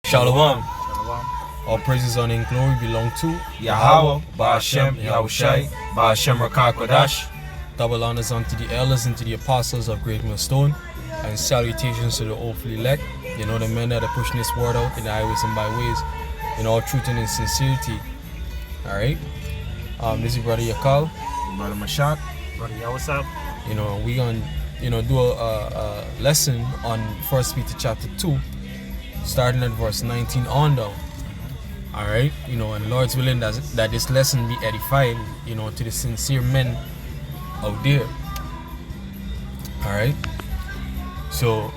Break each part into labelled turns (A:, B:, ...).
A: Shalom.
B: Shalom.
A: All praises, honor, and glory belong to
B: Yahweh, Ba'ashem, Yahushai, Ba'ashem Rakakwadash.
A: Double honors unto the elders and to the apostles of Great Millstone, and salutations to the hopefully elect. You know, the men that are pushing this word out in the highways and byways, in all truth and in sincerity. Alright? This is Brother Yakal.
B: Brother Mashat. Brother Yawasab.
A: You know, we're going to do a lesson on 1 Peter chapter 2, starting at verse 19 on down. Alright? You know, and Lord's willing that this lesson be edifying, you know, to the sincere men out there. Alright? So,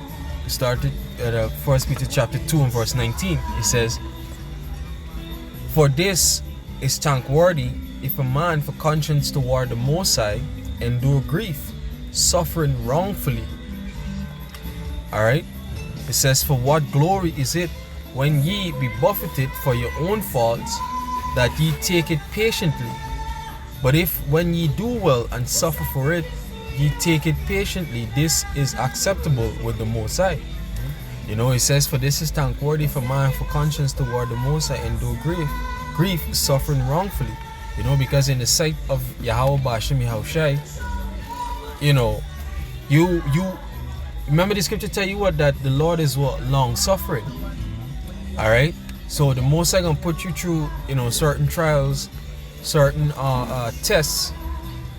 A: we started at 1 Peter chapter 2 and verse 19. It says, "For this is thankworthy if a man for conscience toward the Most High endure grief, suffering wrongfully." Alright? It says, "For what glory is it when ye be buffeted for your own faults, that ye take it patiently? But if when ye do well and suffer for it, ye take it patiently, this is acceptable with the Most High." You know, it says, "For this is thankworthy for man for conscience toward the Most High endure grief, suffering wrongfully." You know, because in the sight of Yahweh Ba'ashem Yahushai, you know, you remember the scripture tell you what, that the Lord is what? Long suffering. Alright? So the Most High gonna put you through, you know, certain trials, certain tests,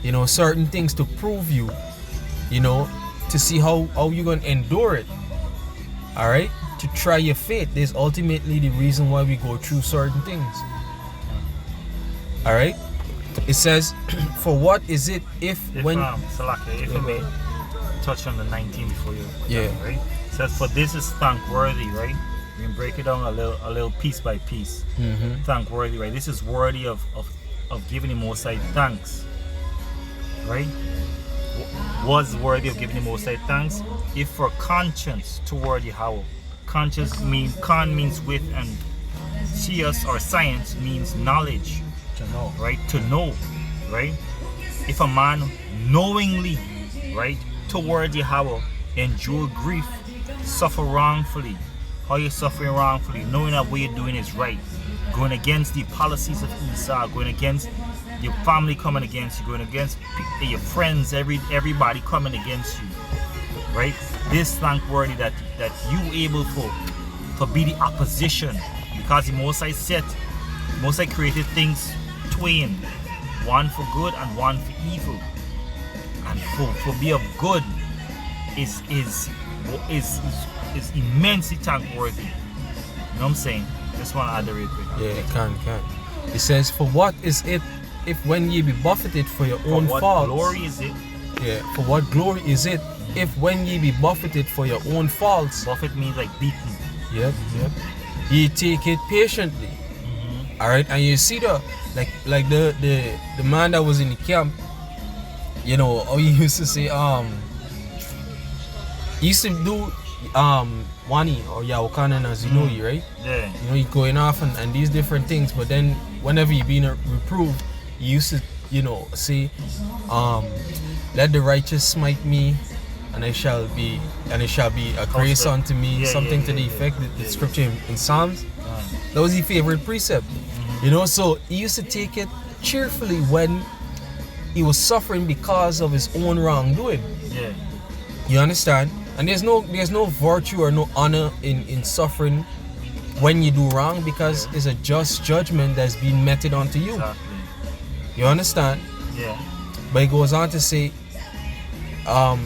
A: you know, certain things to prove you, you know, to see how you gonna endure it. Alright? To try your faith. There's ultimately the reason why we go through certain things. Alright? It says, "For what is it if when..."
B: Salaki, if I may touch on the 19 before you.
A: Yeah.
B: Right? It says, "For this is thankworthy," right? We can break it down a little piece by piece. Thankworthy, right? This is worthy of giving the Most High thanks. Right? Was worthy of giving the Most High thanks if for conscience toward Yahweh. Conscience means with, and science or science means knowledge.
A: To know.
B: Right? To know. Right? If a man knowingly, right, toward Yahweh endure grief, suffer wrongfully. How you suffering wrongfully? Knowing that what you're doing is right. Going against the policies of Esau, going against your family coming against you, going against your friends, everybody coming against you. Right? This thankworthy that you able for be the opposition, because the Most High created things twain, one for good and one for evil. And for be of good is immensely thankworthy. You know what I'm saying? Just want to add that real quick.
A: Yeah, it can. It says, "For what is it if when ye be buffeted for your own faults..."
B: For what glory is it?
A: Yeah, "For what glory is it if when ye be buffeted for your own faults..."
B: Buffet means like beaten.
A: Yep. "Ye take it patiently." Alright, and you see the man that was in the camp, you know, how he used to say, he used to do Wani or Yahukanan, as you know, right?
B: Yeah.
A: You know, he going off and these different things, but then whenever he being reproved, he used to, you know, say, "Let the righteous smite me, and it shall be a grace unto me," something to the effect, the scripture in Psalms. That was his favorite precept. You know, so he used to take it cheerfully when he was suffering because of his own wrongdoing.
B: Yeah.
A: You understand? And there's no virtue or no honor in suffering when you do wrong, because it's a just judgment that's being meted onto you.
B: Exactly.
A: You understand?
B: Yeah.
A: But he goes on to say, But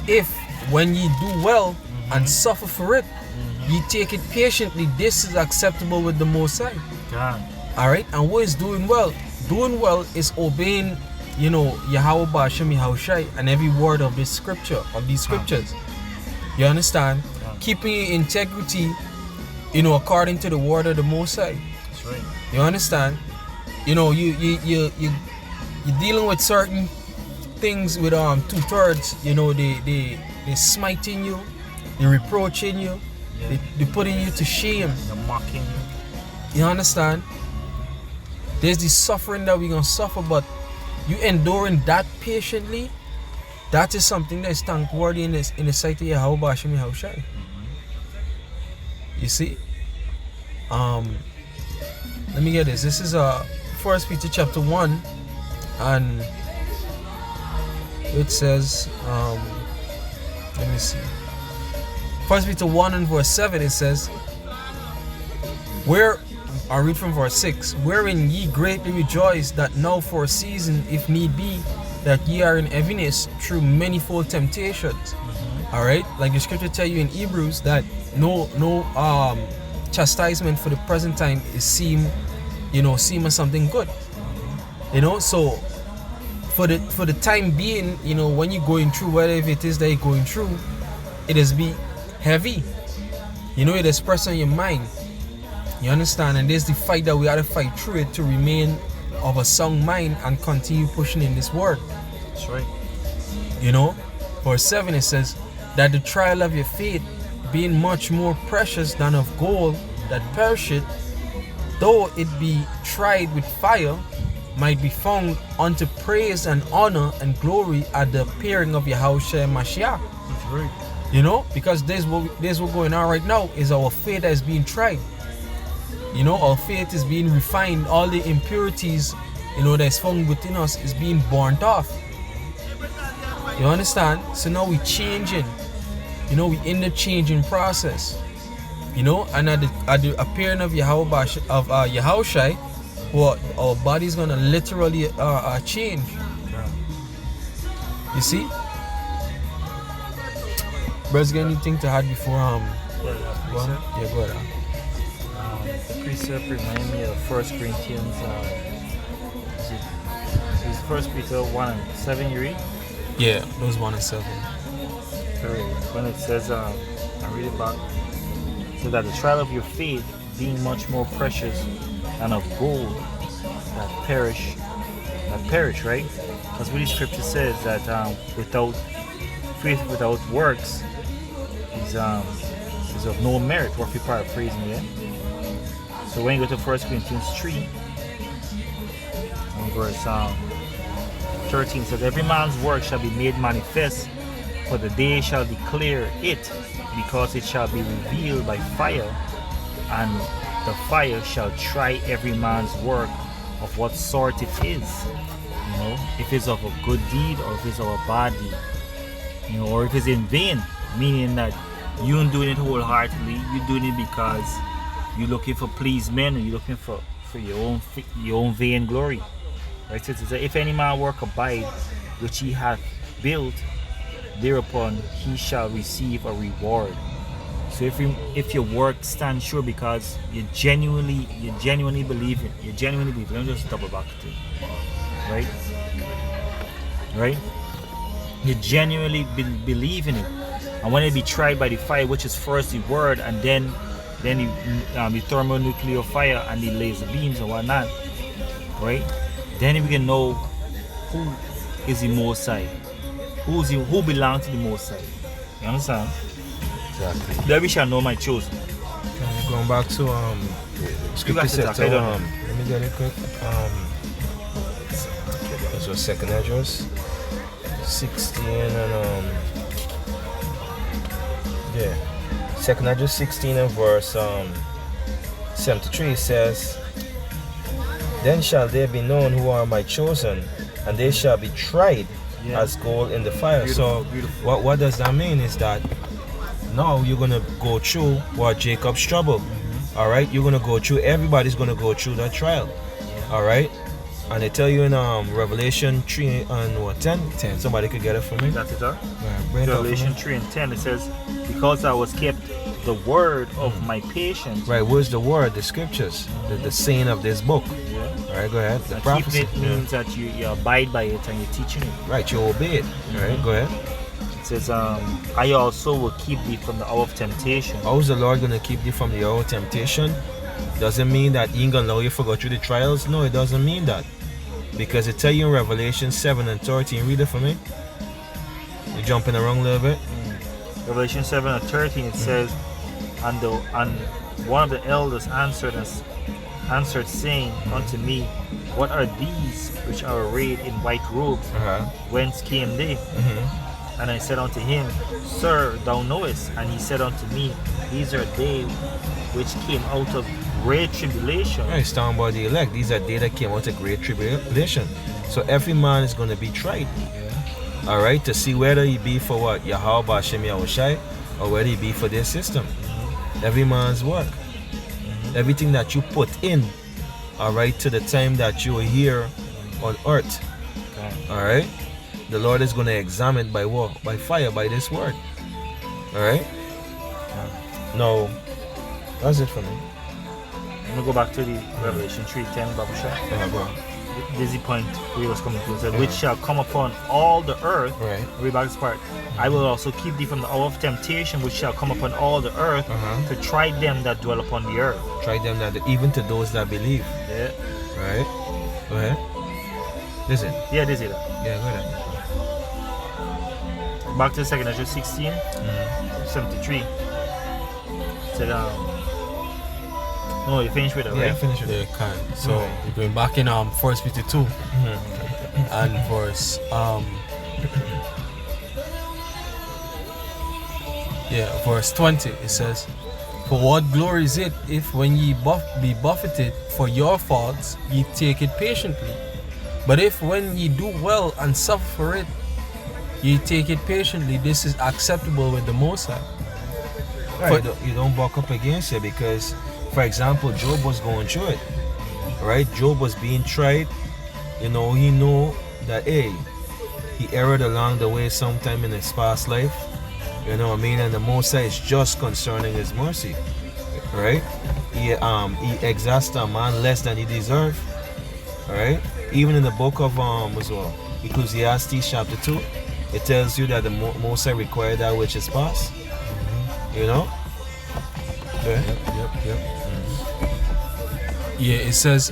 A: if when ye do well and suffer for it, ye take it patiently, this is acceptable with the Most High."
B: God.
A: Alright? And what is doing well? Doing well is obeying, you know, Yahweh Ba'ashem Yahushai and every word of this scripture, of these scriptures. You understand? Keeping integrity, you know, according to the word of the Most High.
B: That's right.
A: You understand? You know, you're dealing with certain things with 2/3. You know, they smiting you, they reproaching you, they putting you to shame,
B: They're mocking you.
A: You understand? There's this suffering that we're gonna suffer, but you enduring that patiently, that is something that is thankworthy in the sight of Yahweh Ba'ashem Yahushai. You see? Let me get this. This is 1 Peter chapter 1, and it says, let me see. 1 Peter 1 and verse 7, it says, I'll read from verse 6. Wherein ye greatly rejoice, that now for a season, if need be, that ye are in heaviness through manifold temptations. Alright? Like the scripture tell you in Hebrews that no chastisement for the present time is seem as something good. So for the time being, when you're going through whatever it is that you're going through, it is be heavy. It is pressed on your mind. You understand? And there's the fight that we have to fight through it to remain of a sound mind and continue pushing in this word.
B: That's right.
A: Verse 7, it says that the trial of your faith, being much more precious than of gold that perisheth, though it be tried with fire, might be found unto praise and honor and glory at the appearing of Yahushua Mashiach.
B: That's right.
A: Because this what going on right now is our faith that is being tried. Our faith is being refined. All the impurities, that's found within us is being burnt off. You understand? So now we changing. We in the changing process. And at the appearing of Yahushua, our body's gonna literally change. You see? Brothers, got anything to add before
B: Go
A: ahead.
B: The precept remind me of 1 Corinthians. Is 1 Peter 1 and 7 you read?
A: Yeah, those 1 and 7.
B: When it says, I read it back. So that the trial of your faith, being much more precious than of gold that perish, right? Because what the scripture says that without faith, without works, is of no merit. What if you paraphrasing it? So when you go to 1 Corinthians 3, and verse 13 says, every man's work shall be made manifest, for the day shall declare it, because it shall be revealed by fire, and the fire shall try every man's work of what sort it is. If it's of a good deed or if it's of a bad deed. Or if it's in vain, meaning that you ain't doing it wholeheartedly, you're doing it because you're looking for please men, or you're looking for your own vain glory. Right? So it says, if any man work abide, which he hath built, thereupon he shall receive a reward. So if your work stands sure because you genuinely believe it, let me just double back to it. Right? You genuinely believe in it. And when it be tried by the fire, which is first the word, and then the thermonuclear fire and the laser beams and whatnot, right? Then we can know who is the Most High, who belongs to the Most High. You understand?
C: Exactly.
B: Then we shall know my chosen.
A: Going back to
C: Scripture said to,
A: let me get it quick.
C: This was 2nd Address 16 and 2nd Address 16 and verse 73 says, then shall they be known who are my chosen, and they shall be tried as gold in the fire.
B: Beautiful,
A: So
B: beautiful.
A: what does that mean is that now you're gonna go through what Jacob's trouble. All right, you're gonna go through. Everybody's gonna go through that trial. All right, and they tell you in Revelation 3 and 10. Somebody could get it for me.
B: That's it, sir.
A: Bring it up for me.
B: Revelation 3 and 10. It says, because I was kept the word of my patience.
A: Right, where's the word? The scriptures, the saying of this book.
B: Yeah.
A: All right, go ahead. The
B: And
A: prophecy.
B: keeping it means that you abide by it and you're teaching it.
A: Right, you obey it. All right, go ahead.
B: It says, I also will keep thee from the hour of temptation.
A: How is the Lord gonna keep you from the hour of temptation? Doesn't mean that He ain't gonna allow you to go through the trials. No, it doesn't mean that. Because it tell you in Revelation 7 and 13. Read it for me. You're jumping around a little bit.
B: Revelation 7 and 13, it says, and one of the elders answered saying unto me, what are these which are arrayed in white robes?
A: Uh-huh.
B: Whence came they? And I said unto him, Sir, thou knowest. And he said unto me, These are they which came out of great tribulation.
C: Right, it's talking about the elect. These are they that came out of great tribulation. So every man is going to be tried. All right, to see whether he be for what? Yahweh Bashem Yahushai, or whether he be for their system. Every man's work. Everything that you put in, all right, to the time that you are here on earth. All right, the Lord is going to examine by what? By fire, by this word. All right. No, that's it for me.
B: I'm gonna go back to the Revelation 3:10, Baba Shah.
C: Go.
B: There's the point where he was coming to. It said, which shall come upon all the earth.
C: Right.
B: Read back this part. I will also keep thee from the hour of temptation, which shall come upon all the earth, to try them that dwell upon the earth.
C: Try them that even to those that believe.
B: Yeah.
C: Right. Go ahead. Listen.
B: Yeah, this is it.
C: Yeah, go ahead.
B: Back to 2nd Ezra 16, 73. Said, no, you finished with it,
C: Yeah,
B: right?
C: finish it.
A: Yeah, kind. So we're going back in 1 Peter 2 and verse 20. It says, For what glory is it if when ye be buffeted for your faults ye take it patiently? But if when ye do well and suffer for it ye take it patiently, this is acceptable with the Most High.
C: Right, you don't buck up against it because, for example, Job was going through it. Right? Job was being tried. You know, he knew that, hey, he erred along the way sometime in his past life. You know what I mean? And the Most High is just concerning his mercy. Right? He exalts a man less than he deserves. Right? Even in the book of Ecclesiastes chapter 2, it tells you that the Most High requires that which is past. You know?
A: Yep. Yeah, it says,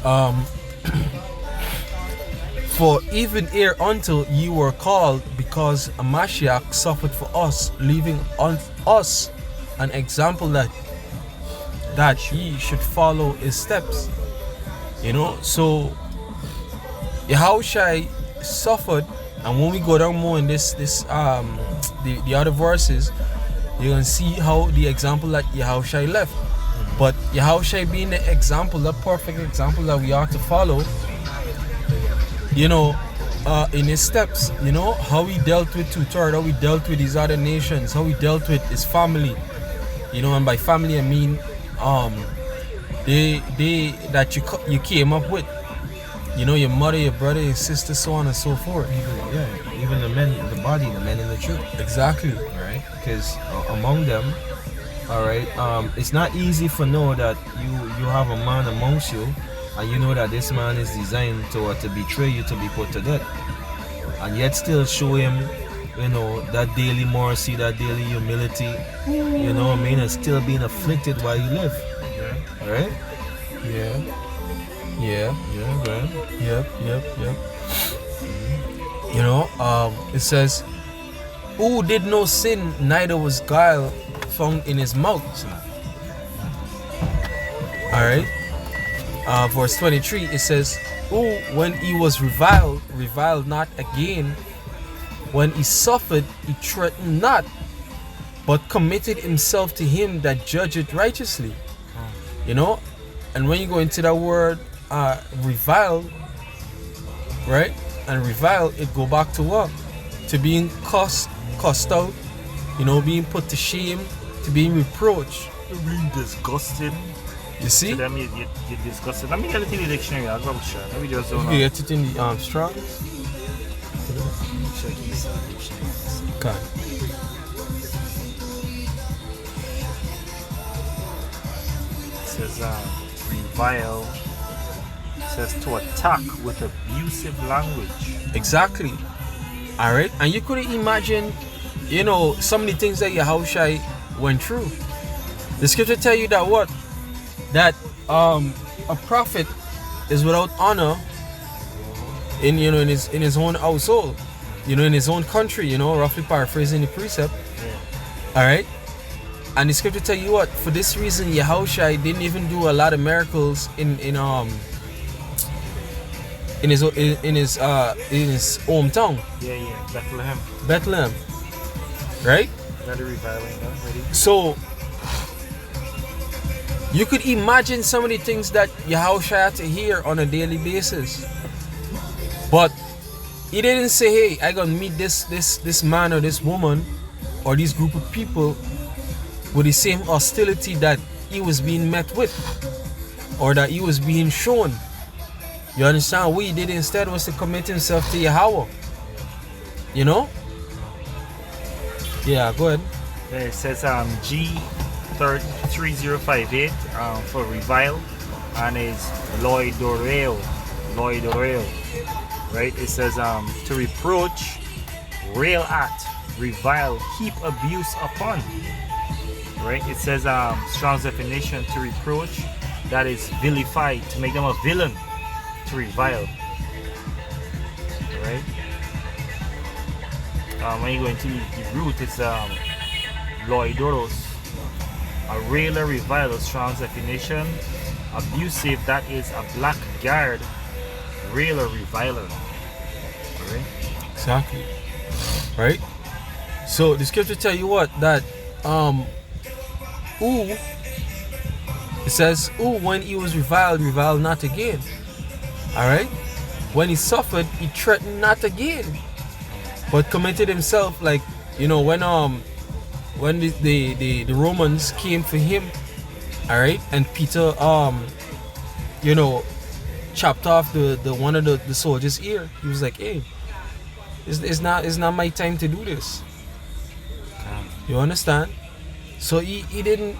A: For even ere until ye were called, because a Mashiach suffered for us, leaving on us an example that ye should follow his steps. You know, so Yahushai suffered, and when we go down more in the other verses, you're gonna see how the example that Yahushai left. But Yahushai being the example, the perfect example that we are to follow, you know, in his steps, you know, how he dealt with two-thirds, how he dealt with his other nations, how he dealt with his family, you know, and by family I mean they that you came up with, you know, your mother, your brother, your sister, so on and so forth.
C: Even the men, the men in the truth.
A: Exactly.
C: Right? Because among them, all right, it's not easy for know that you have a man amongst you, and you know that this man is designed to betray you, to be put to death, and yet still show him, you know, that daily mercy, that daily humility, you know what I mean, and still being afflicted while you live. All right?
A: Yeah.
C: Go ahead.
A: Yep. You know, it says, who did no sin, neither was guile found in his mouth. Alright. Verse 23, it says, who, when he was reviled not again. When he suffered, he threatened not, but committed himself to him that judgeth righteously. You know, and when you go into that word, revile, right? And revile, it go back to what? To being cussed out, you know, being put to shame, to being reproached.
B: You're being disgusted.
A: You see?
B: To them, you're disgusted. Let me get it in the dictionary. I'll grab a shot. Let me just
A: You can get it in the strong. Okay.
B: It says revile. It says to attack with abusive language.
A: Exactly. Alright? And you couldn't imagine, you know, some of the things that Yahushai went through. The scripture tell you that what? That a prophet is without honor in his own household, you know, in his own country, you know, roughly paraphrasing the precept. Alright? And the scripture tell you what, for this reason Yahushai didn't even do a lot of miracles in his hometown.
B: Bethlehem.
A: right?
B: Got the reviling done, ready?
A: So you could imagine some of the things that Yahushua had to hear on a daily basis. But he didn't say, hey, I gonna meet this man or this woman or this group of people with the same hostility that he was being met with or that he was being shown. You understand? What he did instead was to commit himself to Yahweh. You know? Yeah, go ahead.
B: It says G 3058 for revile, and is loidoreo, right? It says to reproach, rail at, revile, heap abuse upon, right? It says Strong's definition, to reproach, that is vilify, to make them a villain, to revile, right? When you go into the root, it's loidoros, a railer, reviler. Strong's definition, abusive, that is a blackguard, railer, reviler, right?
A: Exactly. Right? So the scripture tell you what? That it says, when he was reviled not again. Alright? When he suffered, he threatened not again. But committed himself, like, you know, when the Romans came for him, alright, and Peter you know, chopped off the one of the soldiers' ear. He was like, hey, it's not my time to do this. You understand? So he didn't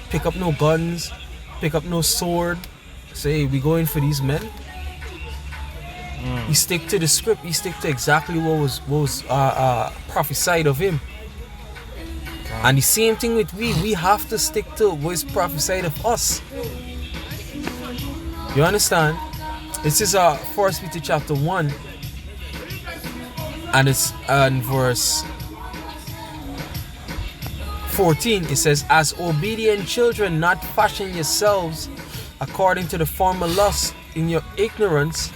A: pick up no guns, pick up no sword, say, we going for these men. He stick to the script. He stick to exactly what was prophesied of him. And the same thing with we have to stick to what is prophesied of us. You understand? This is 1 Peter chapter 1, and it's in verse 14. It says, as obedient children, not fashion yourselves according to the former lust in your ignorance,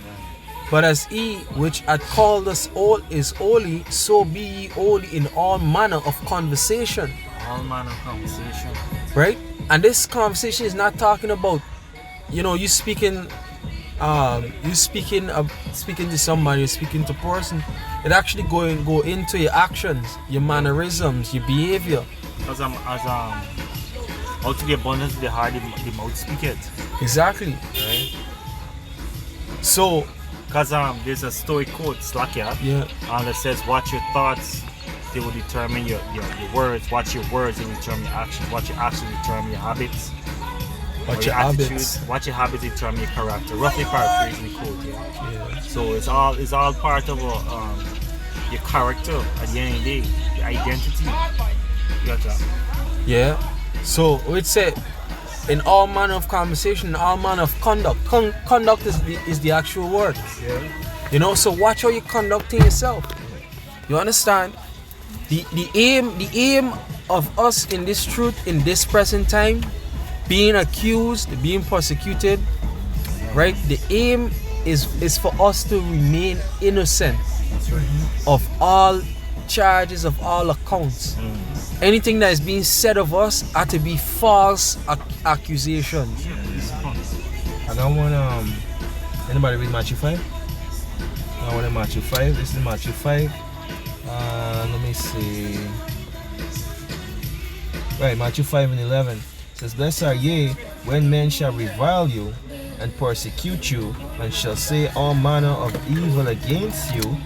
A: but as he which hath called us all is holy, so be ye holy in all manner of conversation.
B: All manner of conversation.
A: Right? And this conversation is not talking about, you know, you speaking to somebody, you're speaking to a person. It actually go into your actions, your mannerisms, your behavior.
B: Because out of the abundance of the heart, the mouth speaketh.
A: Exactly.
B: Right?
A: So,
B: because there's a stoic quote, Slakia,
A: yeah,
B: that says, watch your thoughts, they will determine your words. Watch your words, they will determine your actions. Watch your actions, determine your habits.
A: watch your habits.
B: Watch your habits, determine your character. Roughly paraphrasing the quote.
A: Yeah.
B: So it's all part of your character at the end of the day, your identity. You got that?
A: Yeah. So we'd say, in all manner of conversation, in all manner of conduct. Conduct is the actual word.
B: Yeah.
A: You know, so watch how you're conducting yourself. You understand? The aim of us in this truth, in this present time, being accused, being persecuted, right? The aim is for us to remain innocent.
B: That's right.
A: Of all charges, of all accounts. Anything that is being said of us had to be false accusations.
C: And I want anybody read Matthew 5? I want Matthew 5. This is Matthew 5. Let me see. Right, Matthew 5:11 says, blessed are ye when men shall revile you and persecute you, and shall say all manner of evil against you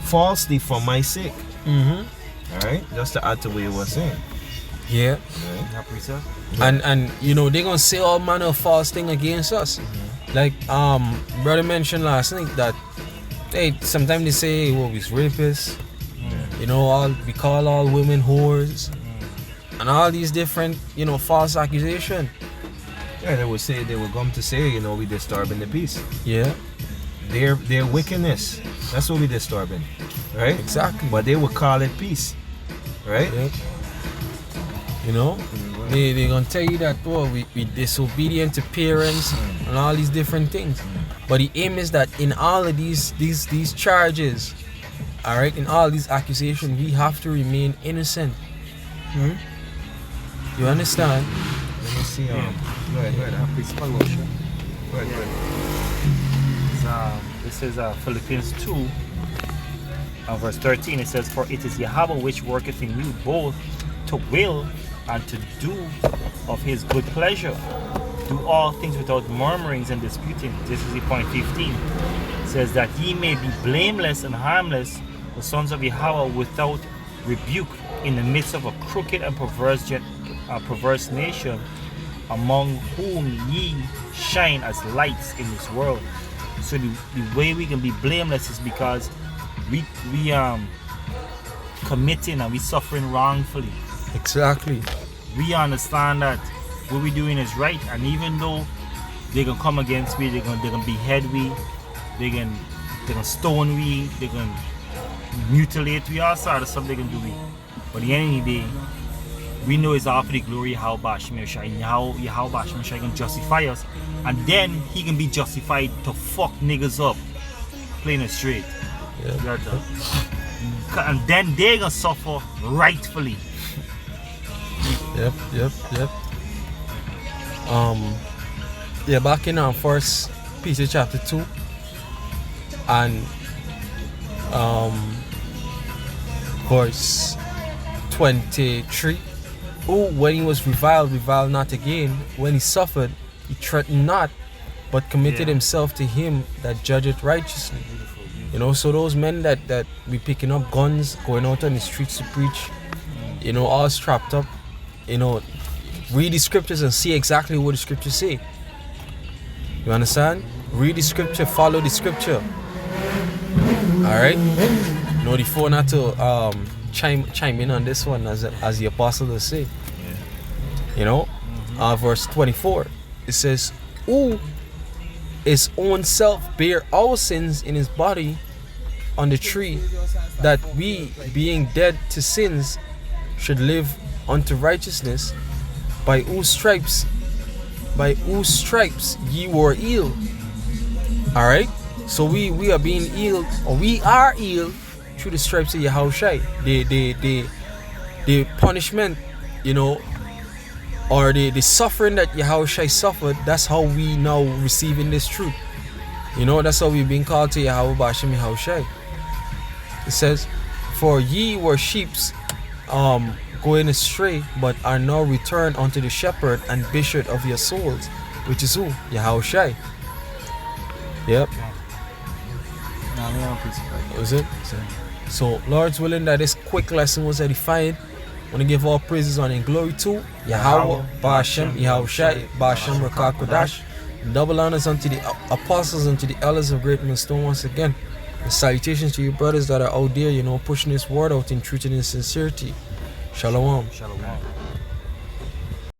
C: falsely for my sake. Alright, just to add to what you were saying.
A: Yeah.
C: Right.
A: And you know, they're gonna say all manner of false thing against us. Like brother mentioned last night that sometimes they say, well, we're rapists. You know, we call all women whores. And all these different, you know, false accusations.
C: Yeah, they will come to say, you know, we disturbing the peace.
A: Yeah.
C: Their wickedness. That's what we disturbing. Right?
A: Exactly.
C: But they will call it peace. Right?
A: Yeah. You know? They're gonna tell you that, oh, we disobedient to parents and all these different things. But the aim is that in all of these charges, Alright, in all these accusations, we have to remain innocent. You understand?
C: Let me see. Go ahead. Please follow. Go ahead.
B: This is Philippians 2, verse 13. It says, "For it is Yahweh which worketh in you both to will and to do of his good pleasure. Do all things without murmurings and disputing." This is the point 15. It says that ye may be blameless and harmless, the sons of Yahweh without rebuke, in the midst of a crooked and perverse nation, among whom ye shine as lights in this world. So the way we can be blameless is because we committing and we suffering wrongfully.
A: Exactly.
B: We understand that what we're doing is right, and even though they can come against me, they can behead we, they can stone we, they can mutilate we, all sorts of stuff they can do we. But at the end of the day, we know it's all for the glory of Yahweh Hashem Yahshua, and Yahweh Hashem Yahshua can justify us, and then he can be justified to fuck niggas up, plain and straight.
A: Yeah.
B: And then they gonna suffer rightfully.
A: Yep. Back in First Peter chapter 2 and verse 23. Who, when he was reviled not again. When he suffered, he threatened not, but committed himself to him that judgeth righteously. You know, so those men that be picking up guns, going out on the streets to preach, you know, all strapped up, you know, read the scriptures and see exactly what the scriptures say. You understand? Read the scripture, follow the scripture. Alright? You know, the phone had to chime in on this one, as the apostle will say. You know, verse 24, it says, "Who his own self bare our sins in his body on the tree, that we, being dead to sins, should live unto righteousness, by whose stripes ye were healed." Alright? So we are being healed, or we are healed through the stripes of Yahushua. The punishment, you know, or the suffering that Yahushua suffered, that's how we now receiving this truth. You know, that's how we've been called to Yahweh Bashem Yahushua. It says, "For ye were sheeps going astray, but are now returned unto the shepherd and bishop of your souls," which is who? Yahushua. Yep. That was it. So, Lord's willing that this quick lesson was edified. I want to give all praises, honor, and glory to Yahweh, Ba'ashem, Yahushua, Ba'ashem, Rakah Kodash. Double honors unto the apostles and to the elders of Great Millstone once again. And salutations to you brothers that are out there, you know, pushing this word out in truth and in sincerity. Shalom.
B: Shalom.